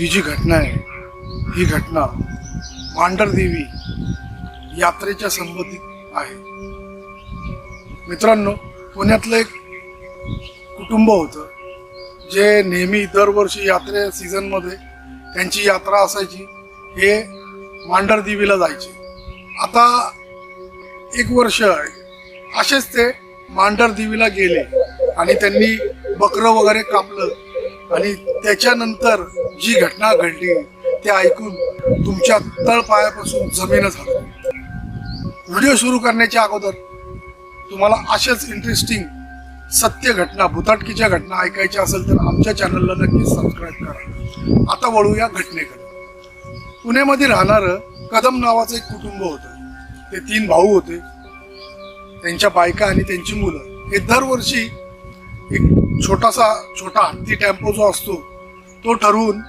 ही जी घटना आहे ही घटना मांढरदेवी यात्रेच्या संबंधित आहे. मित्रांनो, पुण्यातलं एक कुटुंब होतं जे नेहमी दरवर्षी यात्रे सीझनमध्ये त्यांची यात्रा असायची, हे मांढरदेवीला जायचे. आता एक वर्ष असेच ते मांढरदेवीला गेले आणि त्यांनी बकरं वगैरे कापलं आणि त्याच्यानंतर जी घटना घडली ते ऐकून तुमच्या तळपायापासून जमीनच हलते. व्हिडिओ सुरू करण्याच्या अगोदर तुम्हाला अशाच इंटरेस्टिंग सत्य घटना, भुताटकीच्या घटना ऐकायच्या असेल तर आमच्या चॅनलला नक्कीच सबस्क्राईब करा. आता वळूया घटनेकडे. पुण्यामध्ये राहणारं कदम नावाचं एक कुटुंब होतं. ते 3 भाऊ होते, त्यांच्या बायका आणि त्यांची मुलं. हे दरवर्षी एक छोटा हत्ती टेम्पो जो असतो तो ठरवून